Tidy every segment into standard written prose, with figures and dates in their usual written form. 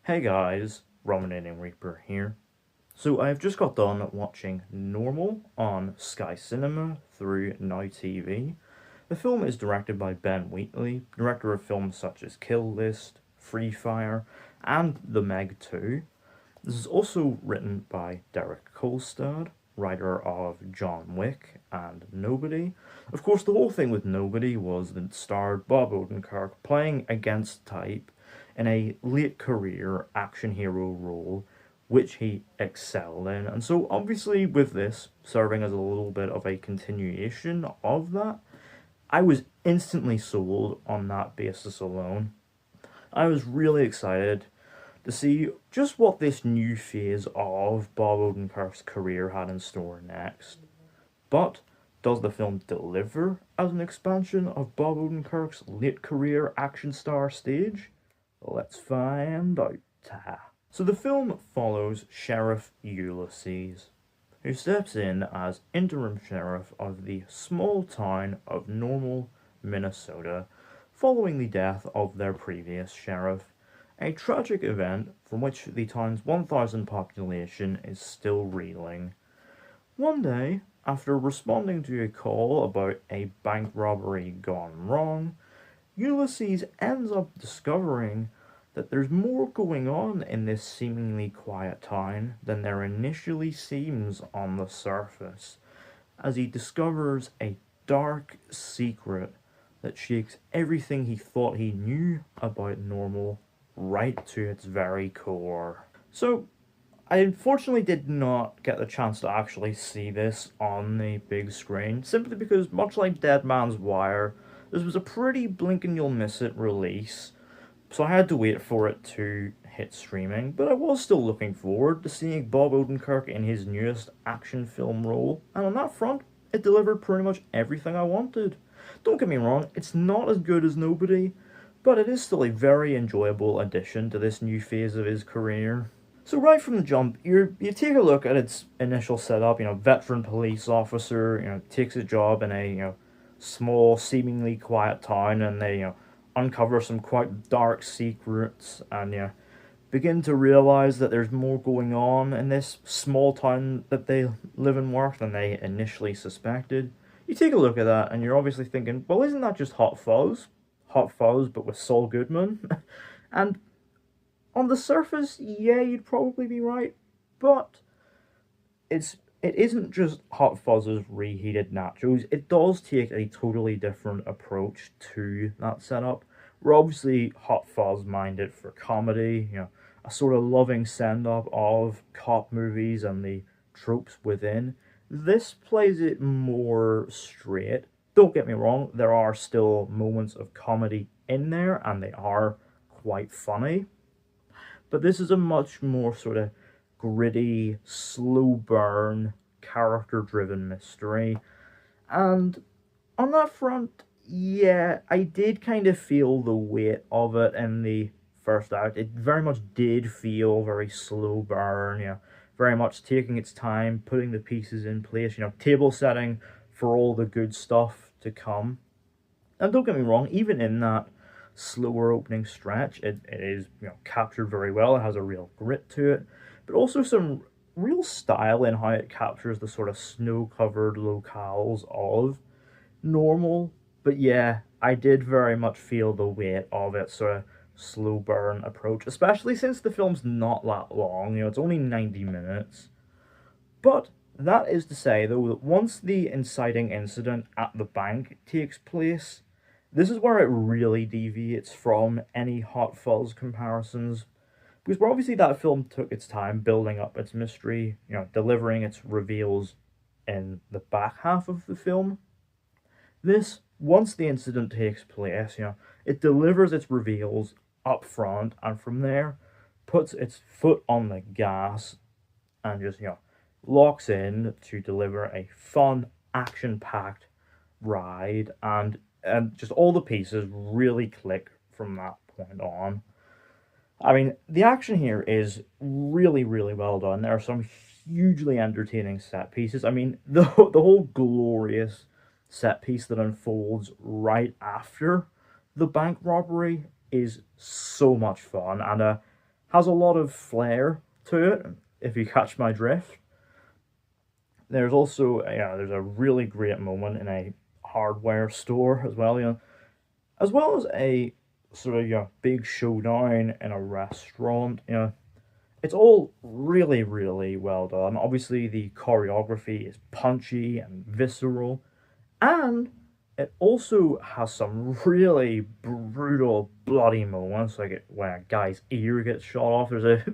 Hey guys, Rominating Reaper here. So I've just got done watching Normal on Sky Cinema through Now TV. The film is directed by Ben Wheatley, director of films such as Kill List, Free Fire, and The Meg 2. This is also written by Derek Kolstad, writer of John Wick and Nobody. Of course, the whole thing with Nobody was that it starred Bob Odenkirk playing against type in a late career action hero role, which he excelled in. And so, obviously, with this serving as a little bit of a continuation of that, I was instantly sold on that basis alone. I was really excited to see just what this new phase of Bob Odenkirk's career had in store next. But does the film deliver as an expansion of Bob Odenkirk's late career action star stage? Let's find out. So the film follows Sheriff Ulysses, who steps in as interim sheriff of the small town of Normal, Minnesota, following the death of their previous sheriff, a tragic event from which the town's 1,000 population is still reeling. One day, after responding to a call about a bank robbery gone wrong, Ulysses ends up discovering that there's more going on in this seemingly quiet town than there initially seems on the surface, as he discovers a dark secret that shakes everything he thought he knew about Normal right to its very core. So, I unfortunately did not get the chance to actually see this on the big screen, simply because, much like Dead Man's Wire, this was a pretty blink and you'll miss it release, so I had to wait for it to hit streaming, but I was still looking forward to seeing Bob Odenkirk in his newest action film role, and on that front, it delivered pretty much everything I wanted. Don't get me wrong, it's not as good as Nobody, but it is still a very enjoyable addition to this new phase of his career. So right from the jump, you take a look at its initial setup, veteran police officer, takes a job in a, small, seemingly quiet town, and they, uncover some quite dark secrets, and, begin to realize that there's more going on in this small town that they live and work than they initially suspected. You take a look at that, and you're obviously thinking, well, isn't that just Hot Fuzz? Hot Fuzz, but with Saul Goodman? And on the surface, yeah, you'd probably be right, but it isn't just Hot Fuzz's reheated nachos. It does take a totally different approach to that setup. We're obviously Hot Fuzz minded for comedy, a sort of loving send-up of cop movies and the tropes within. This plays it more straight. Don't get me wrong, there are still moments of comedy in there, and they are quite funny. But this is a much more sort of gritty, slow burn, character-driven mystery. And on that front, yeah, I did kind of feel the weight of it in the first act. It very much did feel very slow burn, very much taking its time, putting the pieces in place, table setting for all the good stuff to come. And don't get me wrong, even in that slower opening stretch, it is captured very well. It has a real grit to it, but also some real style in how it captures the sort of snow-covered locales of Normal. But yeah, I did very much feel the weight of it sort of slow burn approach, especially since the film's not that long. It's only 90 minutes. But that is to say, though, that once the inciting incident at the bank takes place, this is where it really deviates from any Hot Fuzz comparisons. Because obviously that film took its time building up its mystery, delivering its reveals in the back half of the film. This, once the incident takes place, it delivers its reveals up front, and from there puts its foot on the gas and just, locks in to deliver a fun, action-packed ride, and just all the pieces really click from that point on. I mean, the action here is really, really well done. There are some hugely entertaining set pieces. I mean, the whole glorious set piece that unfolds right after the bank robbery is so much fun, and has a lot of flair to it, if you catch my drift. There's also, there's a really great moment in a hardware store as well, as well as a sort of, big showdown in a restaurant. It's all really, really well done. Obviously, the choreography is punchy and visceral, and it also has some really brutal, bloody moments, like when a guy's ear gets shot off. There's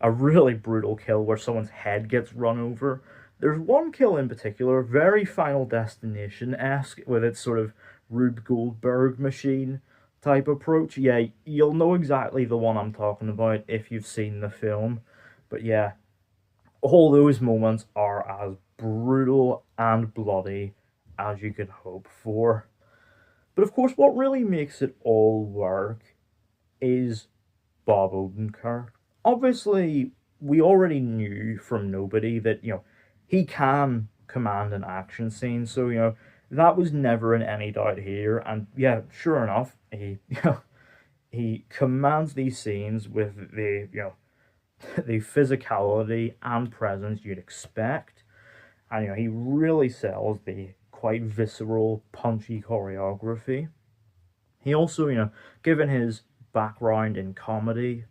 a really brutal kill where someone's head gets run over. There's one kill in particular, very Final Destination-esque, with its sort of Rube Goldberg machine type approach. Yeah, you'll know exactly the one I'm talking about if you've seen the film. But yeah, all those moments are as brutal and bloody as you could hope for. But of course, what really makes it all work is Bob Odenkirk. Obviously, we already knew from Nobody that, he can command an action scene, so, that was never in any doubt here. And yeah, sure enough, he, he commands these scenes with the, the physicality and presence you'd expect. And, he really sells the quite visceral, punchy choreography. He also, given his background in comedy,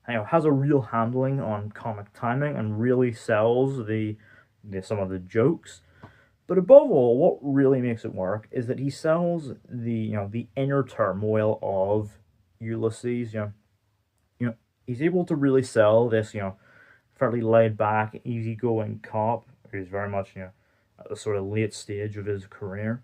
has a real handling on comic timing and really sells some of the jokes. But above all, what really makes it work is that he sells the inner turmoil of Ulysses. He's able to really sell this fairly laid back, easygoing cop who's very much at the sort of late stage of his career.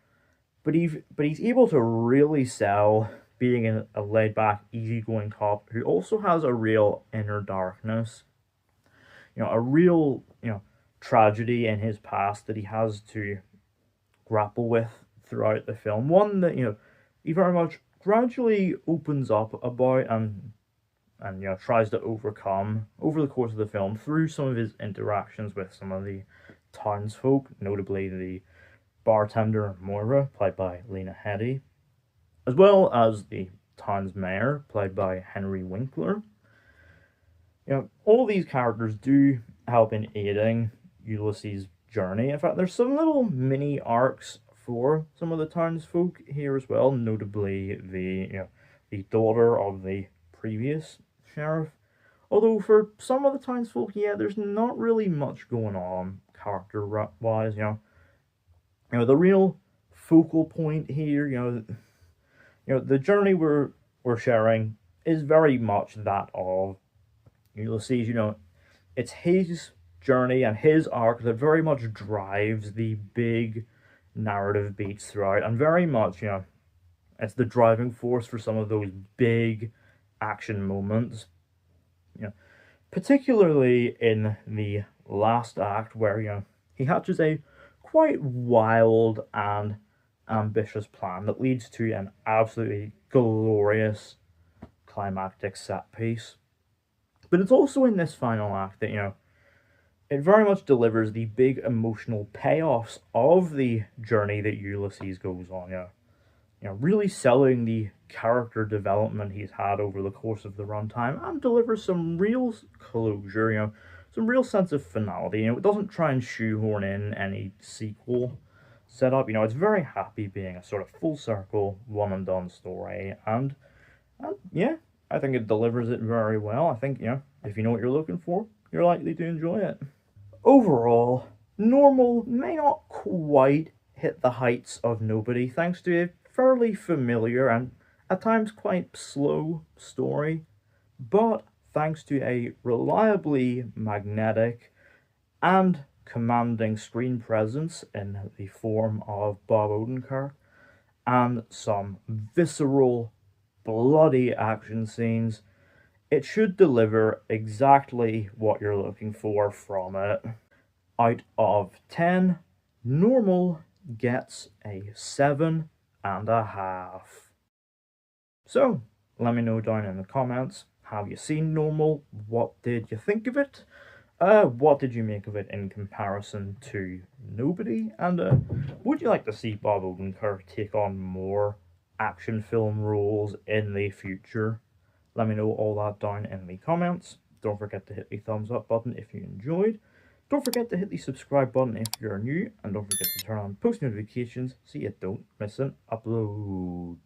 But he's able to really sell being a laid back, easygoing cop who also has a real inner darkness. A real tragedy in his past that he has to grapple with throughout the film. One that he very much gradually opens up about and tries to overcome over the course of the film through some of his interactions with some of the townsfolk, notably the bartender Moira, played by Lena Headey, as well as the town's mayor, played by Henry Winkler. All these characters do help in aiding Ulysses' journey. In fact, there's some little mini arcs for some of the townsfolk here as well, notably the daughter of the previous sheriff. Although for some of the townsfolk, there's not really much going on character-wise. The real focal point here, the journey we're sharing is very much that of Ulysses. It's his journey and his arc that very much drives the big narrative beats throughout, and very much, it's the driving force for some of those big action moments. Particularly in the last act, where he hatches a quite wild and ambitious plan that leads to an absolutely glorious climactic set piece. But it's also in this final act that it very much delivers the big emotional payoffs of the journey that Ulysses goes on. Really selling the character development he's had over the course of the runtime, and delivers some real closure, some real sense of finality. It doesn't try and shoehorn in any sequel setup. It's very happy being a sort of full circle, one and done story, and yeah, I think it delivers it very well. I think, if you know what you're looking for, you're likely to enjoy it. Overall, Normal may not quite hit the heights of Nobody, thanks to a fairly familiar and at times quite slow story, but thanks to a reliably magnetic and commanding screen presence in the form of Bob Odenkirk, and some visceral, bloody action scenes, it should deliver exactly what you're looking for from it. Out of 10, Normal gets a 7.5. So, let me know down in the comments, have you seen Normal? What did you think of it? What did you make of it in comparison to Nobody? And would you like to see Bob Odenkirk take on more action film roles in the future? Let me know all that down in the comments. Don't forget to hit the thumbs up button if you enjoyed. Don't forget to hit the subscribe button if you're new. And don't forget to turn on post notifications so you don't miss an upload.